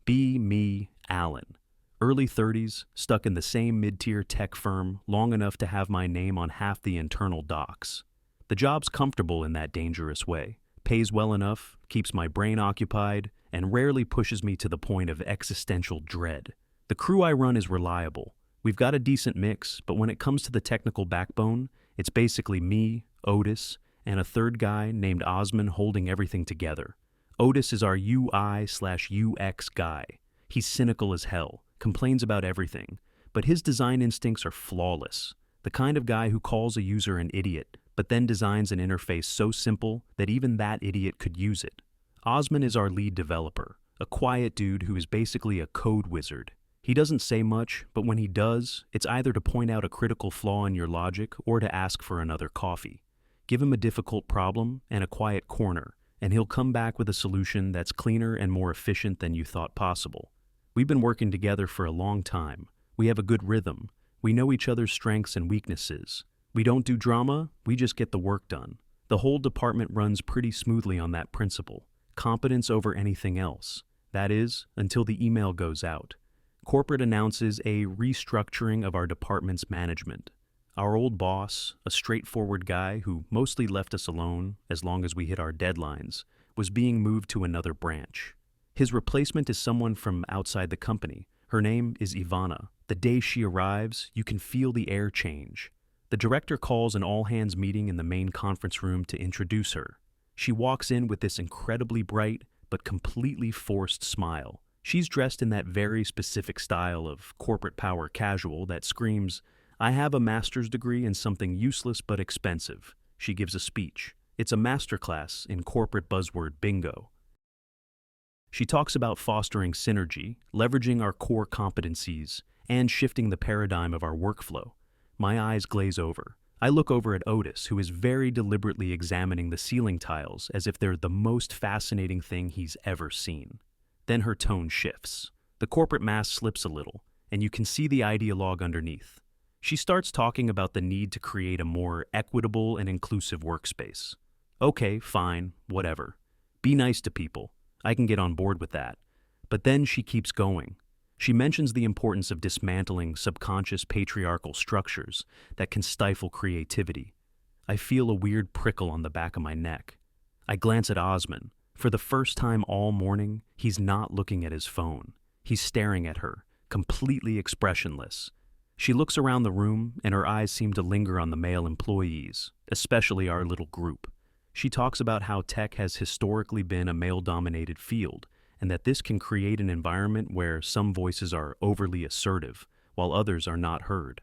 Be me, Alan. Early 30s, stuck in the same mid-tier tech firm long enough to have my name on half the internal docs. The job's comfortable in that dangerous way, pays well enough, keeps my brain occupied, and rarely pushes me to the point of existential dread. The crew I run is reliable. We've got a decent mix, but when it comes to the technical backbone, it's basically me, Otis, and a third guy named Osman holding everything together. Otis is our UI/UX guy. He's cynical as hell, complains about everything, but his design instincts are flawless. The kind of guy who calls a user an idiot, but then designs an interface so simple that even that idiot could use it. Osman is our lead developer, a quiet dude who is basically a code wizard. He doesn't say much, but when he does, it's either to point out a critical flaw in your logic or to ask for another coffee. Give him a difficult problem and a quiet corner, and he'll come back with a solution that's cleaner and more efficient than you thought possible. We've been working together for a long time. We have a good rhythm. We know each other's strengths and weaknesses. We don't do drama, we just get the work done. The whole department runs pretty smoothly on that principle. Competence over anything else. That is, until the email goes out. Corporate announces a restructuring of our department's management. Our old boss, a straightforward guy who mostly left us alone as long as we hit our deadlines, was being moved to another branch. His replacement is someone from outside the company. Her name is Ivana. The day she arrives, you can feel the air change. The director calls an all-hands meeting in the main conference room to introduce her. She walks in with this incredibly bright but completely forced smile. She's dressed in that very specific style of corporate power casual that screams, "I have a master's degree in something useless but expensive." She gives a speech. It's a masterclass in corporate buzzword bingo. She talks about fostering synergy, leveraging our core competencies, and shifting the paradigm of our workflow. My eyes glaze over. I look over at Otis, who is very deliberately examining the ceiling tiles as if they're the most fascinating thing he's ever seen. Then her tone shifts. The corporate mask slips a little, and you can see the ideologue underneath. She starts talking about the need to create a more equitable and inclusive workspace. Okay, fine, whatever. Be nice to people. I can get on board with that. But then she keeps going. She mentions the importance of dismantling subconscious patriarchal structures that can stifle creativity. I feel a weird prickle on the back of my neck. I glance at Osman. For the first time all morning, he's not looking at his phone. He's staring at her, completely expressionless. She looks around the room, and her eyes seem to linger on the male employees, especially our little group. She talks about how tech has historically been a male-dominated field, and that this can create an environment where some voices are overly assertive, while others are not heard.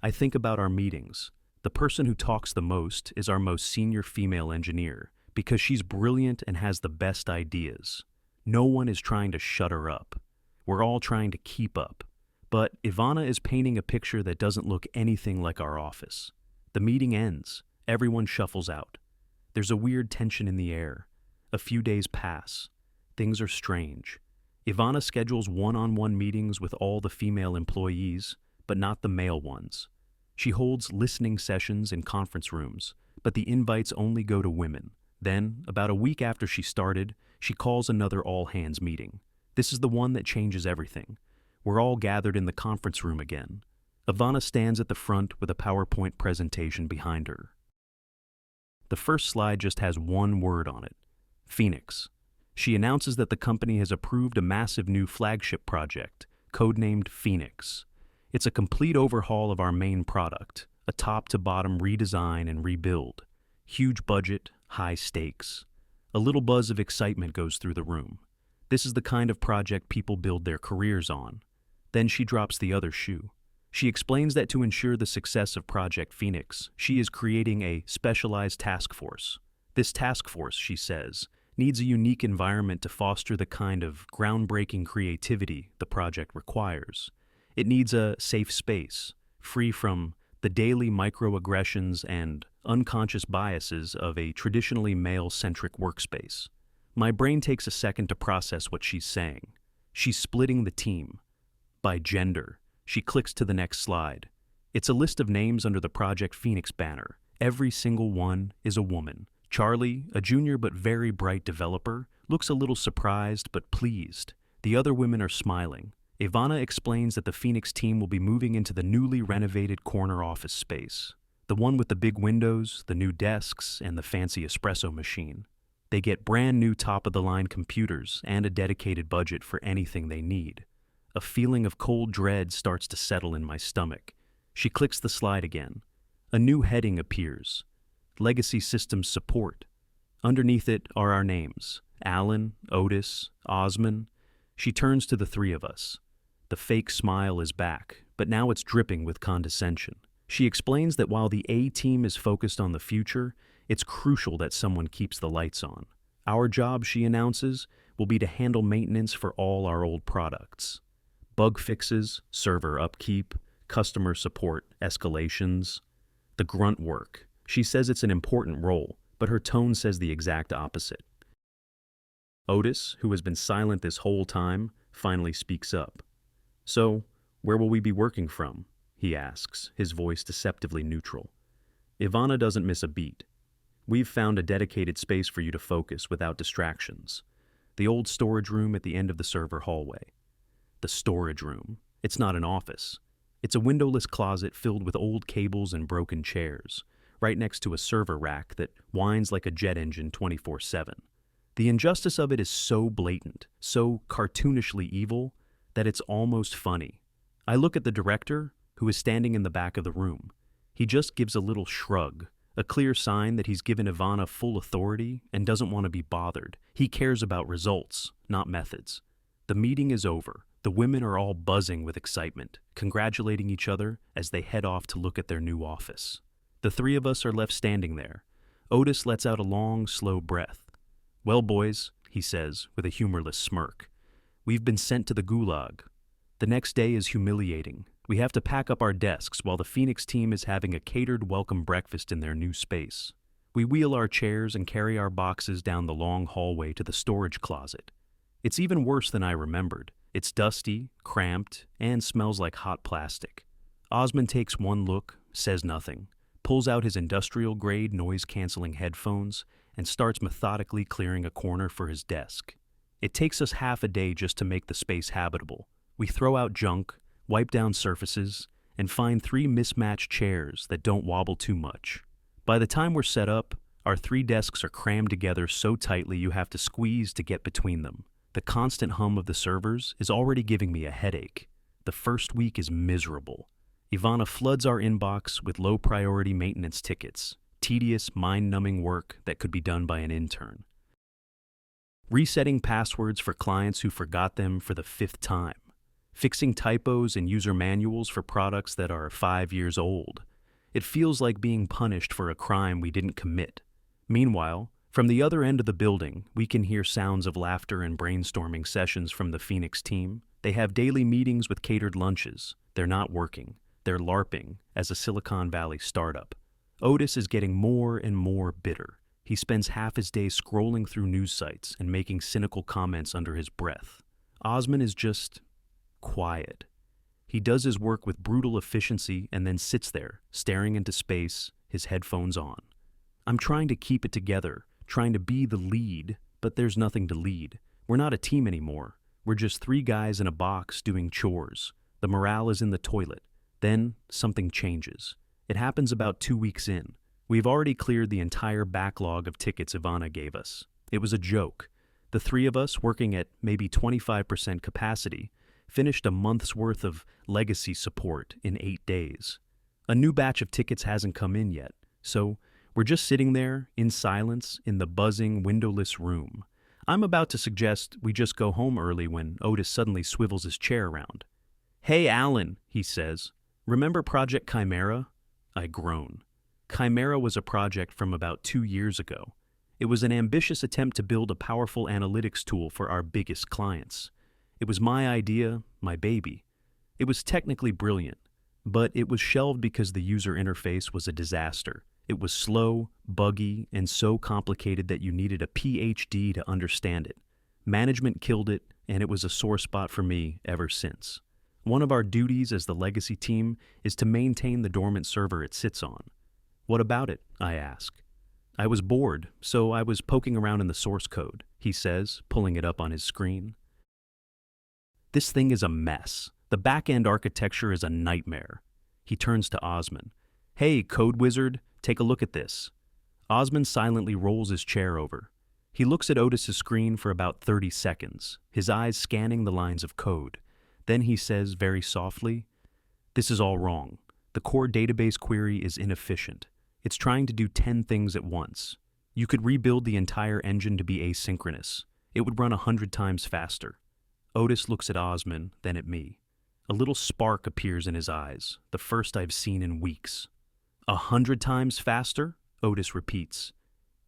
I think about our meetings. The person who talks the most is our most senior female engineer, because she's brilliant and has the best ideas. No one is trying to shut her up. We're all trying to keep up. But Ivana is painting a picture that doesn't look anything like our office. The meeting ends. Everyone shuffles out. There's a weird tension in the air. A few days pass. Things are strange. Ivana schedules one-on-one meetings with all the female employees, but not the male ones. She holds listening sessions in conference rooms, but the invites only go to women. Then, about a week after she started, she calls another all-hands meeting. This is the one that changes everything. We're all gathered in the conference room again. Ivana stands at the front with a PowerPoint presentation behind her. The first slide just has one word on it: Phoenix. She announces that the company has approved a massive new flagship project, codenamed Phoenix. It's a complete overhaul of our main product, a top-to-bottom redesign and rebuild. Huge budget, high stakes. A little buzz of excitement goes through the room. This is the kind of project people build their careers on. Then she drops the other shoe. She explains that to ensure the success of Project Phoenix, she is creating a specialized task force. This task force, she says, needs a unique environment to foster the kind of groundbreaking creativity the project requires. It needs a safe space, free from the daily microaggressions and unconscious biases of a traditionally male-centric workspace. My brain takes a second to process what she's saying. She's splitting the team. By gender. She clicks to the next slide. It's a list of names under the Project Phoenix banner. Every single one is a woman. Charlie, a junior but very bright developer, looks a little surprised but pleased. The other women are smiling. Ivana explains that the Phoenix team will be moving into the newly renovated corner office space. The one with the big windows, the new desks, and the fancy espresso machine. They get brand new top-of-the-line computers and a dedicated budget for anything they need. A feeling of cold dread starts to settle in my stomach. She clicks the slide again. A new heading appears. Legacy Systems Support. Underneath it are our names. Alan, Otis, Osman. She turns to the three of us. The fake smile is back, but now it's dripping with condescension. She explains that while the A team is focused on the future, it's crucial that someone keeps the lights on. Our job, she announces, will be to handle maintenance for all our old products. Bug fixes, server upkeep, customer support, escalations. The grunt work. She says it's an important role, but her tone says the exact opposite. Otis, who has been silent this whole time, finally speaks up. "So, where will we be working from?" he asks, his voice deceptively neutral. Ivana doesn't miss a beat. "We've found a dedicated space for you to focus without distractions. The old storage room at the end of the server hallway." The storage room. It's not an office. It's a windowless closet filled with old cables and broken chairs, right next to a server rack that whines like a jet engine 24/7. The injustice of it is so blatant, so cartoonishly evil, that it's almost funny. I look at the director, who is standing in the back of the room. He just gives a little shrug, a clear sign that he's given Ivana full authority and doesn't want to be bothered. He cares about results, not methods. The meeting is over. The women are all buzzing with excitement, congratulating each other as they head off to look at their new office. The three of us are left standing there. Otis lets out a long, slow breath. "Well, boys," he says with a humorless smirk, "we've been sent to the gulag. The next day is humiliating. We have to pack up our desks while the Phoenix team is having a catered welcome breakfast in their new space. We wheel our chairs and carry our boxes down the long hallway to the storage closet. It's even worse than I remembered. It's dusty, cramped, and smells like hot plastic." Osman takes one look, says nothing, pulls out his industrial-grade noise-canceling headphones, and starts methodically clearing a corner for his desk. It takes us half a day just to make the space habitable. We throw out junk, wipe down surfaces, and find 3 mismatched chairs that don't wobble too much. By the time we're set up, our 3 desks are crammed together so tightly you have to squeeze to get between them. The constant hum of the servers is already giving me a headache. The first week is miserable. Ivana floods our inbox with low-priority maintenance tickets, tedious, mind-numbing work that could be done by an intern. Resetting passwords for clients who forgot them for the 5th time. Fixing typos in user manuals for products that are 5 years old. It feels like being punished for a crime we didn't commit. Meanwhile, from the other end of the building, we can hear sounds of laughter and brainstorming sessions from the Phoenix team. They have daily meetings with catered lunches. They're not working. They're LARPing as a Silicon Valley startup. Otis is getting more and more bitter. He spends half his day scrolling through news sites and making cynical comments under his breath. Osman is just quiet. He does his work with brutal efficiency and then sits there, staring into space, his headphones on. I'm trying to keep it together, trying to be the lead, but there's nothing to lead. We're not a team anymore. We're just 3 guys in a box doing chores. The morale is in the toilet. Then something changes. It happens about 2 weeks in. We've already cleared the entire backlog of tickets Ivana gave us. It was a joke. The 3 of us, working at maybe 25% capacity, finished a month's worth of legacy support in 8 days. A new batch of tickets hasn't come in yet, so we're just sitting there in silence in the buzzing, windowless room. I'm about to suggest we just go home early when Otis suddenly swivels his chair around. "Hey, Alan," he says. "Remember Project Chimera?" I groan. Chimera was a project from about 2 years ago. It was an ambitious attempt to build a powerful analytics tool for our biggest clients. It was my idea, my baby. It was technically brilliant, but it was shelved because the user interface was a disaster. It was slow, buggy, and so complicated that you needed a PhD to understand it. Management killed it, and it was a sore spot for me ever since. One of our duties as the legacy team is to maintain the dormant server it sits on. "What about it?" I ask. "I was bored, so I was poking around in the source code," he says, pulling it up on his screen. This thing is a mess. The back-end architecture is a nightmare. He turns to Osman. Hey, code wizard, take a look at this. Osman silently rolls his chair over. He looks at Otis's screen for about 30 seconds, his eyes scanning the lines of code. Then he says very softly, "This is all wrong. The core database query is inefficient. It's trying to do 10 things at once. You could rebuild the entire engine to be asynchronous. It would run 100 times faster." Otis looks at Osman, then at me. A little spark appears in his eyes, the first I've seen in weeks. 100 times faster? Otis repeats.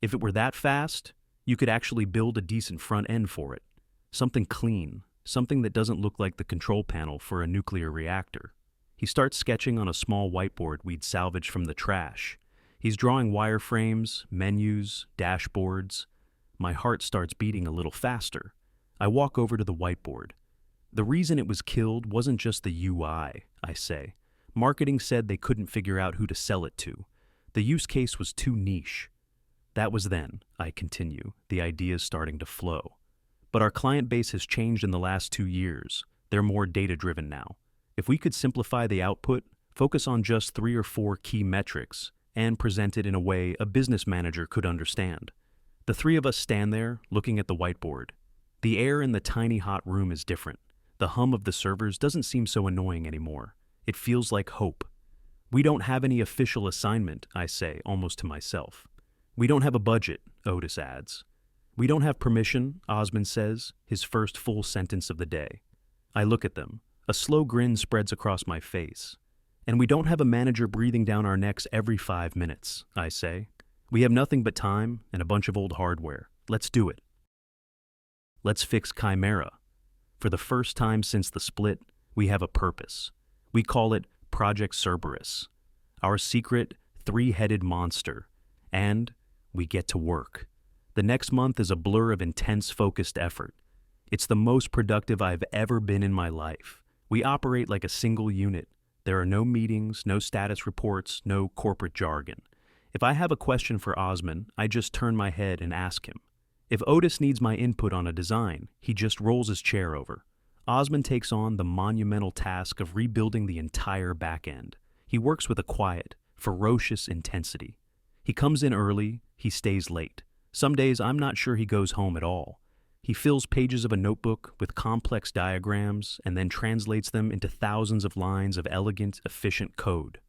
If it were that fast, you could actually build a decent front end for it. Something clean, something that doesn't look like the control panel for a nuclear reactor. He starts sketching on a small whiteboard we'd salvaged from the trash. He's drawing wireframes, menus, dashboards. My heart starts beating a little faster. I walk over to the whiteboard. The reason it was killed wasn't just the UI, I say. Marketing said they couldn't figure out who to sell it to. The use case was too niche. That was then, I continue, the ideas starting to flow. But our client base has changed in the last 2 years. They're more data-driven now. If we could simplify the output, focus on just 3 or 4 key metrics, and present it in a way a business manager could understand. The three of us stand there, looking at the whiteboard. The air in the tiny hot room is different. The hum of the servers doesn't seem so annoying anymore. It feels like hope. We don't have any official assignment, I say, almost to myself. We don't have a budget, Otis adds. We don't have permission, Osman says, his first full sentence of the day. I look at them. A slow grin spreads across my face. And we don't have a manager breathing down our necks every 5 minutes, I say. We have nothing but time and a bunch of old hardware. Let's do it. Let's fix Chimera. For the first time since the split, we have a purpose. We call it Project Cerberus, our secret 3-headed monster. And we get to work. The next month is a blur of intense, focused effort. It's the most productive I've ever been in my life. We operate like a single unit. There are no meetings, no status reports, no corporate jargon. If I have a question for Osman, I just turn my head and ask him. If Otis needs my input on a design, he just rolls his chair over. Osman takes on the monumental task of rebuilding the entire back end. He works with a quiet, ferocious intensity. He comes in early, he stays late. Some days I'm not sure he goes home at all. He fills pages of a notebook with complex diagrams and then translates them into thousands of lines of elegant, efficient code.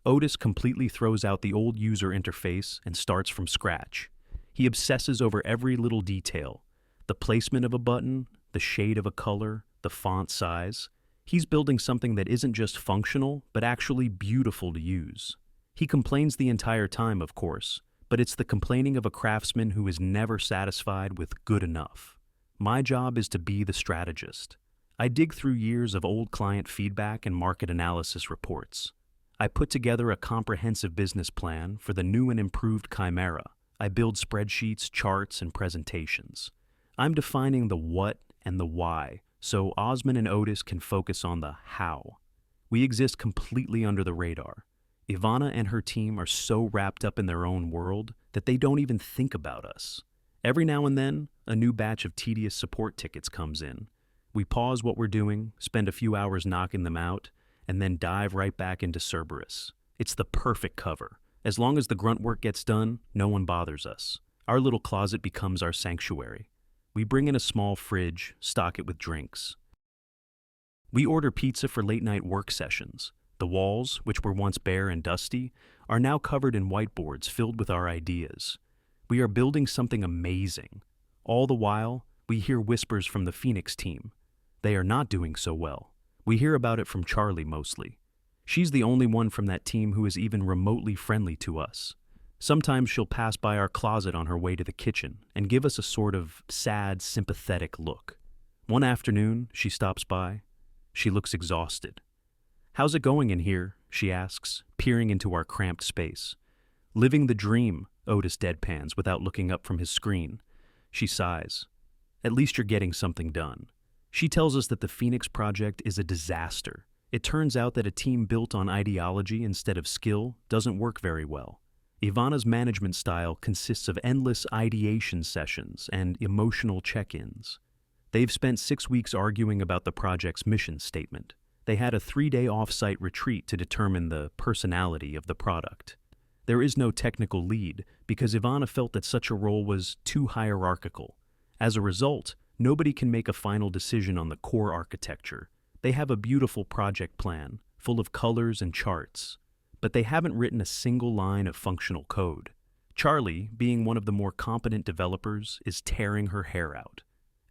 Otis completely throws out the old user interface and starts from scratch. He obsesses over every little detail, the placement of a button, the shade of a color, the font size. He's building something that isn't just functional, but actually beautiful to use. He complains the entire time, of course, but it's the complaining of a craftsman who is never satisfied with good enough. My job is to be the strategist. I dig through years of old client feedback and market analysis reports. I put together a comprehensive business plan for the new and improved Chimera. I build spreadsheets, charts, and presentations. I'm defining the what and the why, so Osman and Otis can focus on the how. We exist completely under the radar. Ivana and her team are so wrapped up in their own world that they don't even think about us. Every now and then, a new batch of tedious support tickets comes in. We pause what we're doing, spend a few hours knocking them out, and then dive right back into Cerberus. It's the perfect cover. As long as the grunt work gets done, no one bothers us. Our little closet becomes our sanctuary. We bring in a small fridge, stock it with drinks. We order pizza for late-night work sessions. The walls, which were once bare and dusty, are now covered in whiteboards filled with our ideas. We are building something amazing. All the while, we hear whispers from the Phoenix team. They are not doing so well. We hear about it from Charlie mostly. She's the only one from that team who is even remotely friendly to us. Sometimes she'll pass by our closet on her way to the kitchen and give us a sort of sad, sympathetic look. One afternoon, she stops by. She looks exhausted. "How's it going in here?" she asks, peering into our cramped space. "Living the dream," Otis deadpans without looking up from his screen. She sighs. "At least you're getting something done." She tells us that the Phoenix project is a disaster. It turns out that a team built on ideology instead of skill doesn't work very well. Ivana's management style consists of endless ideation sessions and emotional check-ins. They've spent 6 weeks arguing about the project's mission statement. They had a 3-day off-site retreat to determine the personality of the product. There is no technical lead because Ivana felt that such a role was too hierarchical. As a result, nobody can make a final decision on the core architecture. They have a beautiful project plan, full of colors and charts, but they haven't written a single line of functional code. Charlie, being one of the more competent developers, is tearing her hair out.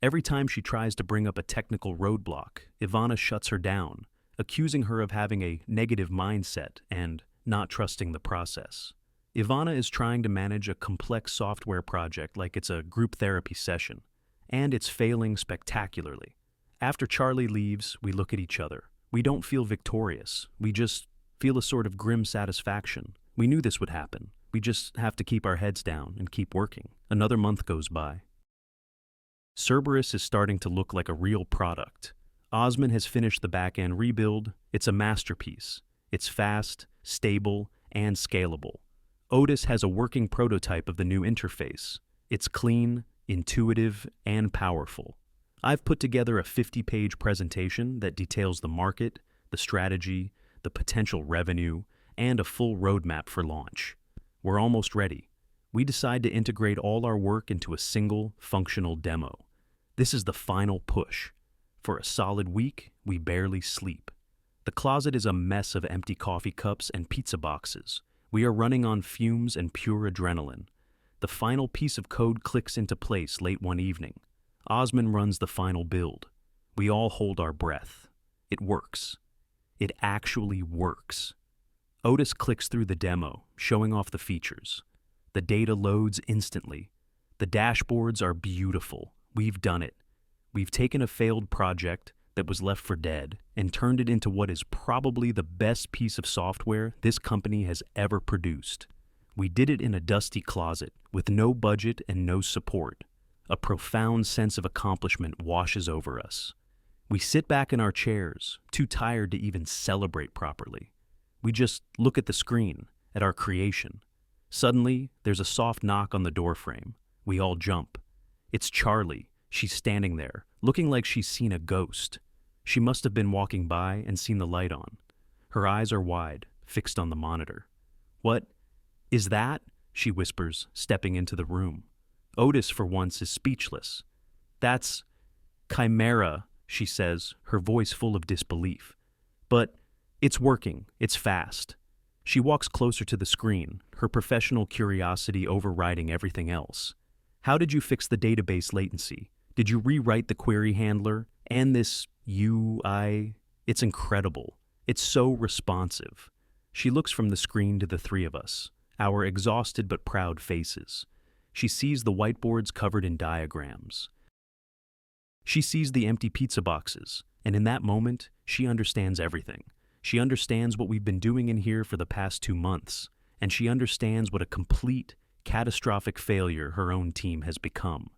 Every time she tries to bring up a technical roadblock, Ivana shuts her down, accusing her of having a negative mindset and not trusting the process. Ivana is trying to manage a complex software project like it's a group therapy session, and it's failing spectacularly. After Charlie leaves, we look at each other. We don't feel victorious. We just feel a sort of grim satisfaction. We knew this would happen. We just have to keep our heads down and keep working. Another month goes by. Cerberus is starting to look like a real product. Osman has finished the back-end rebuild. It's a masterpiece. It's fast, stable, and scalable. Otis has a working prototype of the new interface. It's clean, intuitive, and powerful. I've put together a 50-page presentation that details the market, the strategy, the potential revenue, and a full roadmap for launch. We're almost ready. We decide to integrate all our work into a single, functional demo. This is the final push. For a solid week, we barely sleep. The closet is a mess of empty coffee cups and pizza boxes. We are running on fumes and pure adrenaline. The final piece of code clicks into place late one evening. Osman runs the final build. We all hold our breath. It works. It actually works. Otis clicks through the demo, showing off the features. The data loads instantly. The dashboards are beautiful. We've done it. We've taken a failed project that was left for dead and turned it into what is probably the best piece of software this company has ever produced. We did it in a dusty closet with no budget and no support. A profound sense of accomplishment washes over us. We sit back in our chairs, too tired to even celebrate properly. We just look at the screen, at our creation. Suddenly, there's a soft knock on the doorframe. We all jump. It's Charlie. She's standing there, looking like she's seen a ghost. She must have been walking by and seen the light on. Her eyes are wide, fixed on the monitor. "What is that?" she whispers, stepping into the room. Otis, for once, is speechless. "That's Chimera," she says, her voice full of disbelief. "But it's working. It's fast." She walks closer to the screen, her professional curiosity overriding everything else. "How did you fix the database latency? Did you rewrite the query handler? And this UI? It's incredible. It's so responsive." She looks from the screen to the three of us, our exhausted but proud faces. She sees the whiteboards covered in diagrams. She sees the empty pizza boxes, and in that moment, she understands everything. She understands what we've been doing in here for the past 2 months, and she understands what a complete, catastrophic failure her own team has become.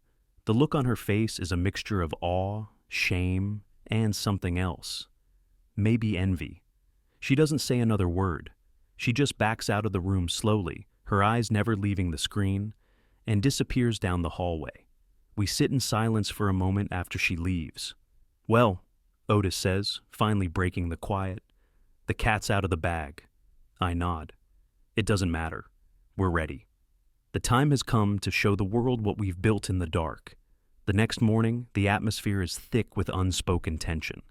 The look on her face is a mixture of awe, shame, and something else. Maybe envy. She doesn't say another word. She just backs out of the room slowly, her eyes never leaving the screen, and disappears down the hallway. We sit in silence for a moment after she leaves. "Well," Otis says, finally breaking the quiet, "the cat's out of the bag." I nod. "It doesn't matter. We're ready. The time has come to show the world what we've built in the dark." The next morning, the atmosphere is thick with unspoken tension.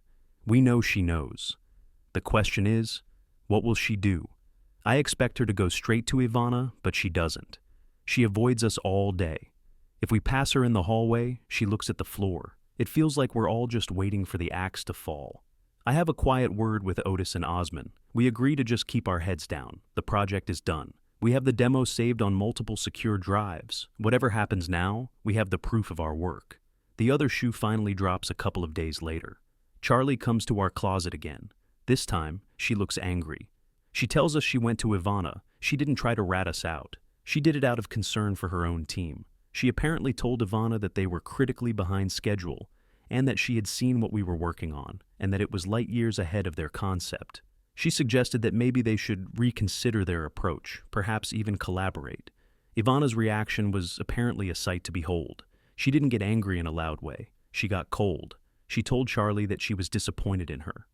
We know she knows. The question is, what will she do? I expect her to go straight to Ivana, but she doesn't. She avoids us all day. If we pass her in the hallway, she looks at the floor. It feels like we're all just waiting for the axe to fall. I have a quiet word with Otis and Osman. We agree to just keep our heads down. The project is done. We have the demo saved on multiple secure drives. Whatever happens now, we have the proof of our work. The other shoe finally drops a couple of days later. Charlie comes to our closet again. This time, she looks angry. She tells us she went to Ivana. She didn't try to rat us out. She did it out of concern for her own team. She apparently told Ivana that they were critically behind schedule, and that she had seen what we were working on, and that it was light years ahead of their concept. She suggested that maybe they should reconsider their approach, perhaps even collaborate. Ivana's reaction was apparently a sight to behold. She didn't get angry in a loud way. she got cold. She told Charlie that she was disappointed in her.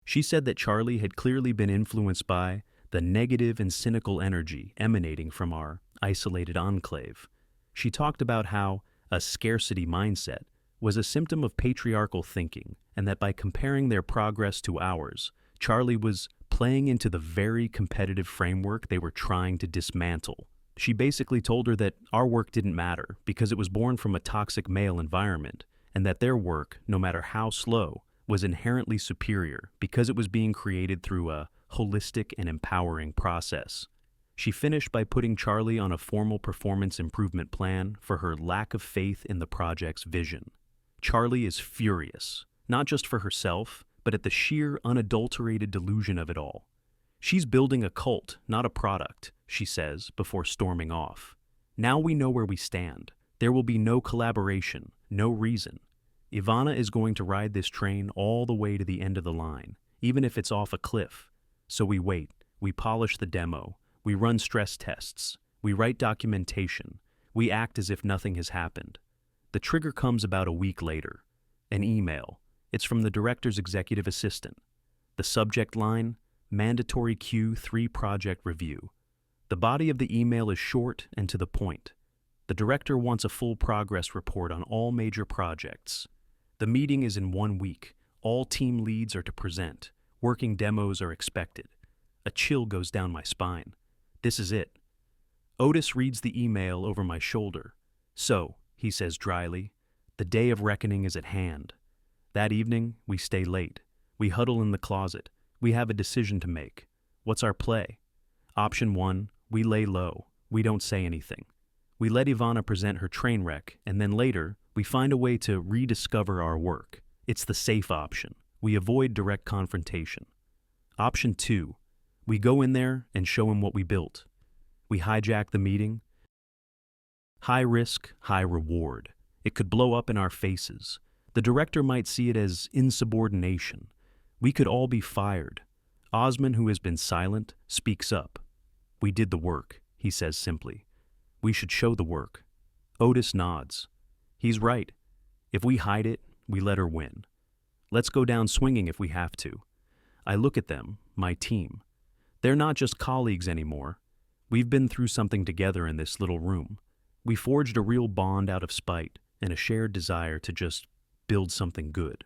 She said that Charlie had clearly been influenced by the negative and cynical energy emanating from our isolated enclave. She talked about how a scarcity mindset was a symptom of patriarchal thinking, and that by comparing their progress to ours, Charlie was playing into the very competitive framework they were trying to dismantle. She basically told her that our work didn't matter because it was born from a toxic male environment, and that their work, no matter how slow, was inherently superior because it was being created through a holistic and empowering process. She finished by putting Charlie on a formal performance improvement plan for her lack of faith in the project's vision. Charlie is furious, not just for herself, but at the sheer unadulterated delusion of it all. She's building a cult, not a product, she says before storming off. Now we know where we stand. There will be no collaboration, no reason. Ivana is going to ride this train all the way to the end of the line, even if it's off a cliff. So we wait, we polish the demo, we run stress tests, we write documentation, we act as if nothing has happened. The trigger comes about a week later. An email. It's from the director's executive assistant. The subject line, Mandatory Q3 Project Review. The body of the email is short and to the point. The director wants a full progress report on all major projects. The meeting is in 1 week. All team leads are to present. Working demos are expected. A chill goes down my spine. This is it. Otis reads the email over my shoulder. So, he says dryly, the day of reckoning is at hand. That evening, we stay late. We huddle in the closet. We have a decision to make. What's our play? Option 1, we lay low. We don't say anything. We let Ivana present her train wreck, and then later, we find a way to rediscover our work. It's the safe option. We avoid direct confrontation. Option 2, we go in there and show him what we built. We hijack the meeting. High risk, high reward. It could blow up in our faces. The director might see it as insubordination. We could all be fired. Osman, who has been silent, speaks up. We did the work, he says simply. We should show the work. Otis nods. He's right. If we hide it, we let her win. Let's go down swinging if we have to. I look at them, my team. They're not just colleagues anymore. We've been through something together in this little room. We forged a real bond out of spite and a shared desire to just build something good.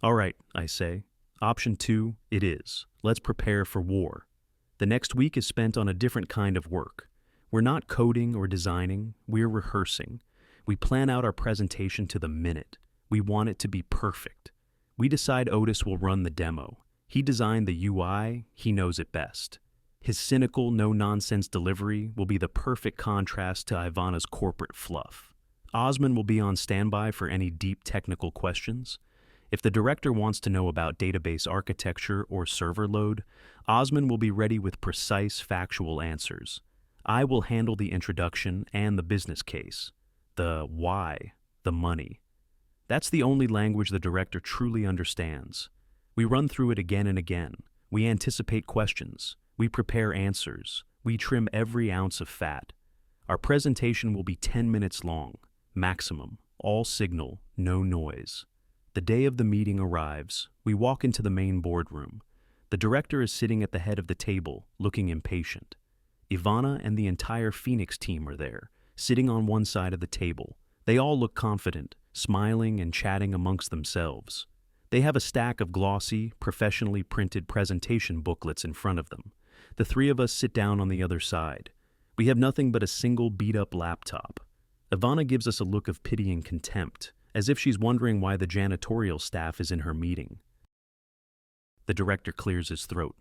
All right, I say. Option 2, it is. Let's prepare for war. The next week is spent on a different kind of work. We're not coding or designing, we're rehearsing. We plan out our presentation to the minute. We want it to be perfect. We decide Otis will run the demo. He designed the UI, he knows it best. His cynical, no-nonsense delivery will be the perfect contrast to Ivana's corporate fluff. Osman will be on standby for any deep technical questions. If the director wants to know about database architecture or server load, Osman will be ready with precise, factual answers. I will handle the introduction and the business case. The why, the money. That's the only language the director truly understands. We run through it again and again. We anticipate questions. We prepare answers. We trim every ounce of fat. Our presentation will be 10 minutes long, maximum, all signal, no noise. The day of the meeting arrives. We walk into the main boardroom. The director is sitting at the head of the table, looking impatient. Ivana and the entire Phoenix team are there, sitting on one side of the table. They all look confident, smiling and chatting amongst themselves. They have a stack of glossy, professionally printed presentation booklets in front of them. The three of us sit down on the other side. We have nothing but a single beat-up laptop. Ivana gives us a look of pity and contempt, as if she's wondering why the janitorial staff is in her meeting. The director clears his throat.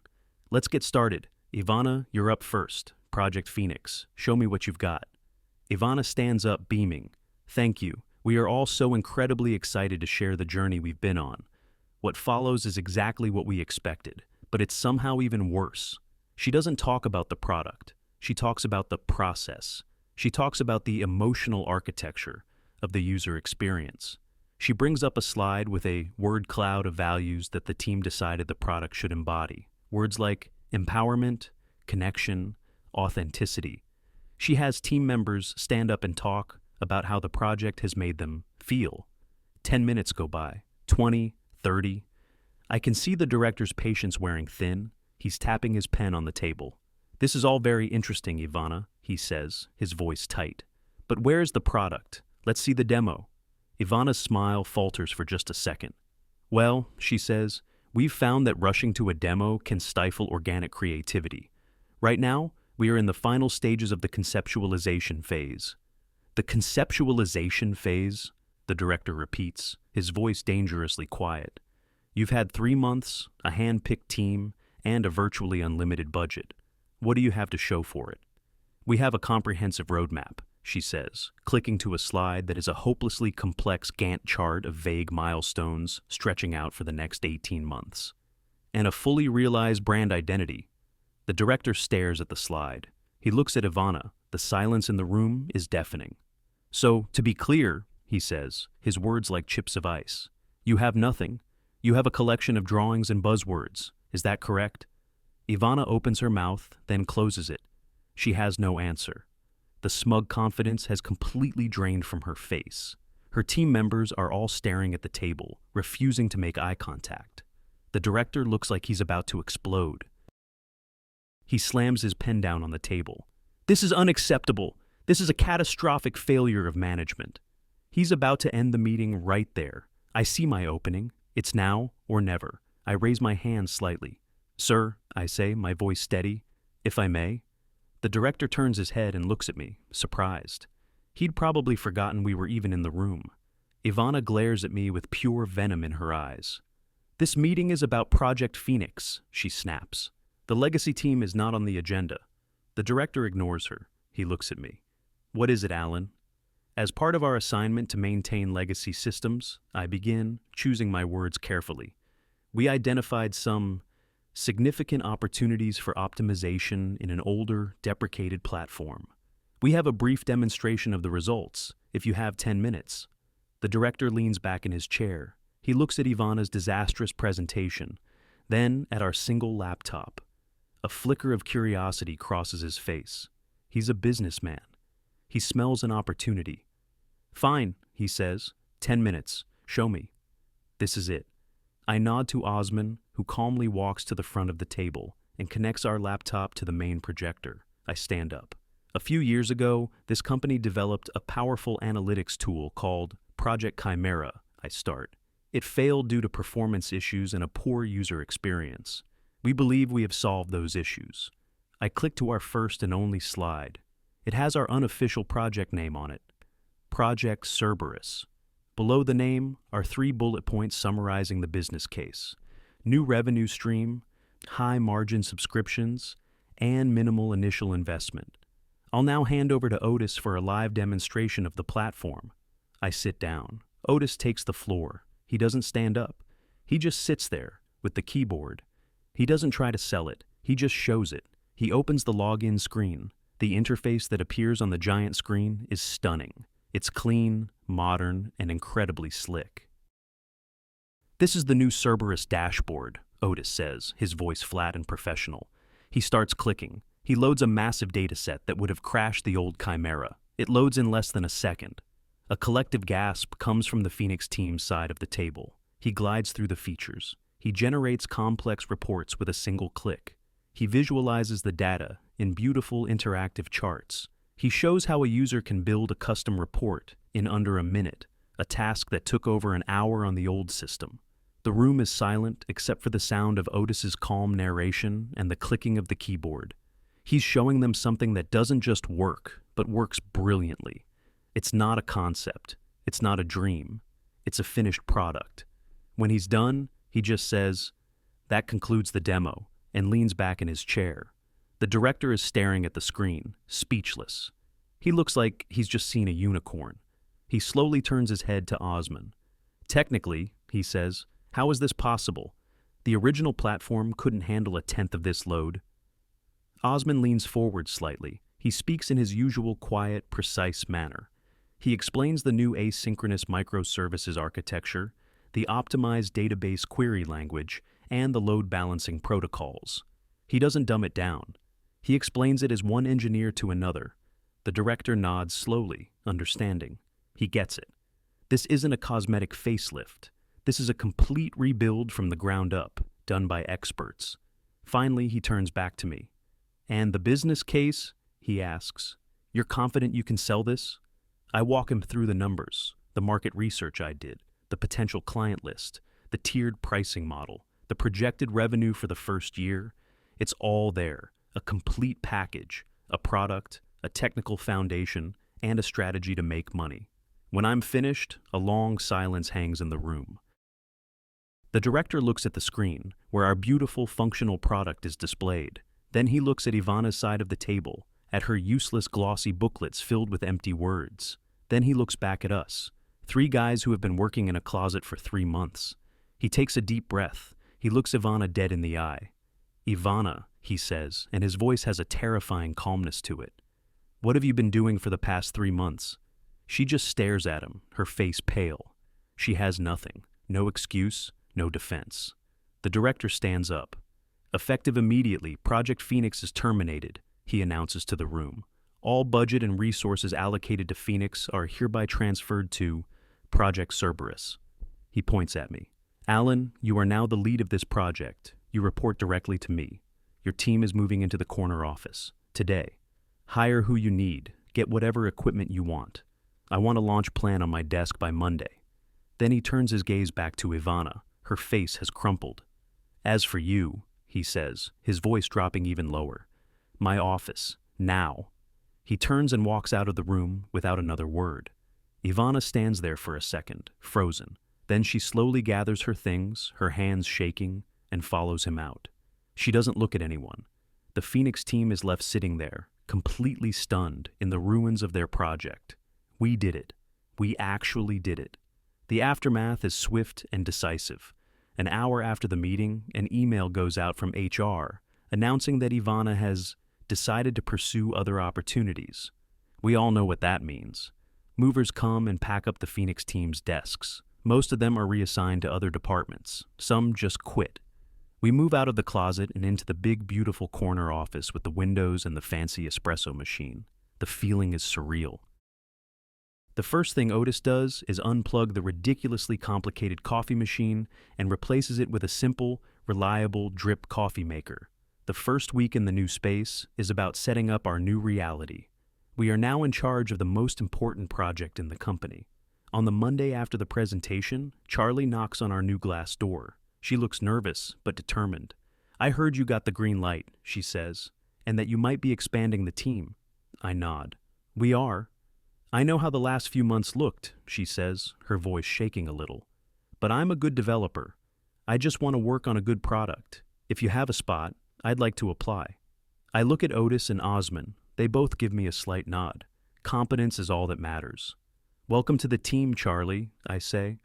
Let's get started. Ivana, you're up first. Project Phoenix. Show me what you've got. Ivana stands up, beaming. Thank you. We are all so incredibly excited to share the journey we've been on. What follows is exactly what we expected, but it's somehow even worse. She doesn't talk about the product. She talks about the process. She talks about the emotional architecture of the user experience. She brings up a slide with a word cloud of values that the team decided the product should embody. Words like empowerment, connection, authenticity. She has team members stand up and talk about how the project has made them feel. 10 minutes go by, 20, 30. I can see the director's patience wearing thin. He's tapping his pen on the table. "This is all very interesting, Ivana," he says, his voice tight. "But where's the product? Let's see the demo." Ivana's smile falters for just a second. "Well," she says, "we've found that rushing to a demo can stifle organic creativity. Right now, we are in the final stages of the conceptualization phase." "The conceptualization phase?" the director repeats, his voice dangerously quiet. "You've had 3 months, a hand-picked team, and a virtually unlimited budget. What do you have to show for it?" "We have a comprehensive roadmap," she says, clicking to a slide that is a hopelessly complex Gantt chart of vague milestones stretching out for the next 18 months. "And a fully realized brand identity." The director stares at the slide. He looks at Ivana. The silence in the room is deafening. "So, to be clear," he says, his words like chips of ice, "you have nothing. You have a collection of drawings and buzzwords. Is that correct?" Ivana opens her mouth, then closes it. She has no answer. The smug confidence has completely drained from her face. Her team members are all staring at the table, refusing to make eye contact. The director looks like he's about to explode. He slams his pen down on the table. "This is unacceptable. This is a catastrophic failure of management." He's about to end the meeting right there. I see my opening. It's now or never. I raise my hand slightly. "Sir," I say, my voice steady, "if I may." The director turns his head and looks at me, surprised. He'd probably forgotten we were even in the room. Ivana glares at me with pure venom in her eyes. "This meeting is about Project Phoenix," she snaps. "The legacy team is not on the agenda." The director ignores her. He looks at me. "What is it, Alan?" "As part of our assignment to maintain legacy systems," I begin, choosing my words carefully, "we identified some significant opportunities for optimization in an older, deprecated platform. We have a brief demonstration of the results, if you have 10 minutes. The director leans back in his chair. He looks at Ivana's disastrous presentation, then at our single laptop. A flicker of curiosity crosses his face. He's a businessman. He smells an opportunity. "Fine," he says. 10 minutes. Show me." This is it. I nod to Osman, who calmly walks to the front of the table and connects our laptop to the main projector. I stand up. "A few years ago, this company developed a powerful analytics tool called Project Chimera," I start. "It failed due to performance issues and a poor user experience. We believe we have solved those issues." I click to our first and only slide. It has our unofficial project name on it. Project Cerberus. Below the name are 3 bullet points summarizing the business case: new revenue stream, high margin subscriptions, and minimal initial investment. I'll now hand over to Otis for a live demonstration of the platform. I sit down. Otis takes the floor. He doesn't stand up. He just sits there with the keyboard. He doesn't try to sell it. He just shows it. He opens the login screen. The interface that appears on the giant screen is stunning. It's clean, modern, and incredibly slick. "This is the new Cerberus dashboard," Otis says, his voice flat and professional. He starts clicking. He loads a massive dataset that would have crashed the old Chimera. It loads in less than a second. A collective gasp comes from the Phoenix team's side of the table. He glides through the features. He generates complex reports with a single click. He visualizes the data in beautiful interactive charts. He shows how a user can build a custom report in under a minute, a task that took over an hour on the old system. The room is silent except for the sound of Otis's calm narration and the clicking of the keyboard. He's showing them something that doesn't just work, but works brilliantly. It's not a concept. It's not a dream. It's a finished product. When he's done, he just says, "That concludes the demo," and leans back in his chair. The director is staring at the screen, speechless. He looks like he's just seen a unicorn. He slowly turns his head to Osman. "Technically," he says, "how is this possible? The original platform couldn't handle a tenth of this load." Osman leans forward slightly. He speaks in his usual quiet, precise manner. He explains the new asynchronous microservices architecture, the optimized database query language, and the load balancing protocols. He doesn't dumb it down. He explains it as one engineer to another. The director nods slowly, understanding. He gets it. This isn't a cosmetic facelift. This is a complete rebuild from the ground up, done by experts. Finally, he turns back to me. And the business case? He asks. You're confident you can sell this? I walk him through the numbers, the market research I did, the potential client list, the tiered pricing model, the projected revenue for the first year. It's all there, a complete package, a product, a technical foundation, and a strategy to make money. When I'm finished, a long silence hangs in the room. The director looks at the screen, where our beautiful functional product is displayed. Then he looks at Ivana's side of the table, at her useless glossy booklets filled with empty words. Then he looks back at us, 3 guys who have been working in a closet for 3 months. He takes a deep breath. He looks Ivana dead in the eye. Ivana, he says, and his voice has a terrifying calmness to it. What have you been doing for the past 3 months? She just stares at him, her face pale. She has nothing, no excuse, no defense. The director stands up. Effective immediately, Project Phoenix is terminated, he announces to the room. All budget and resources allocated to Phoenix are hereby transferred to Project Cerberus. He points at me. Alan, you are now the lead of this project. You report directly to me. Your team is moving into the corner office. Today. Hire who you need. Get whatever equipment you want. I want a launch plan on my desk by Monday. Then he turns his gaze back to Ivana. Her face has crumpled. As for you, he says, his voice dropping even lower. My office. Now. He turns and walks out of the room without another word. Ivana stands there for a second, frozen. Then she slowly gathers her things, her hands shaking, and follows him out. She doesn't look at anyone. The Phoenix team is left sitting there, completely stunned, in the ruins of their project. We did it. We actually did it. The aftermath is swift and decisive. An hour after the meeting, an email goes out from HR announcing that Ivana has decided to pursue other opportunities. We all know what that means. Movers come and pack up the Phoenix team's desks. Most of them are reassigned to other departments. Some just quit. We move out of the closet and into the big, beautiful corner office with the windows and the fancy espresso machine. The feeling is surreal. The first thing Otis does is unplug the ridiculously complicated coffee machine and replaces it with a simple, reliable drip coffee maker. The first week in the new space is about setting up our new reality. We are now in charge of the most important project in the company. On the Monday after the presentation, Charlie knocks on our new glass door. She looks nervous, but determined. I heard you got the green light, she says, and that you might be expanding the team. I nod. We are. I know how the last few months looked, she says, her voice shaking a little. But I'm a good developer. I just want to work on a good product. If you have a spot, I'd like to apply. I look at Otis and Osman. They both give me a slight nod. Competence is all that matters. Welcome to the team, Charlie, I say.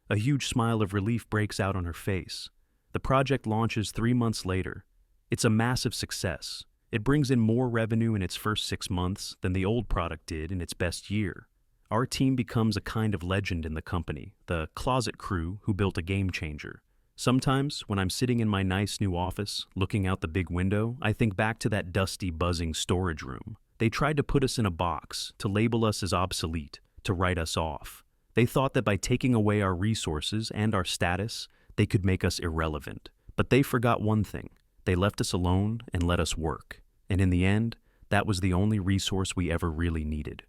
A huge smile of relief breaks out on her face. The project launches 3 months later. It's a massive success. It brings in more revenue in its first 6 months than the old product did in its best year. Our team becomes a kind of legend in the company, the closet crew who built a game changer. Sometimes, when I'm sitting in my nice new office, looking out the big window, I think back to that dusty, buzzing storage room. They tried to put us in a box, to label us as obsolete, to write us off. They thought that by taking away our resources and our status, they could make us irrelevant. But they forgot one thing. They left us alone and let us work. And in the end, that was the only resource we ever really needed.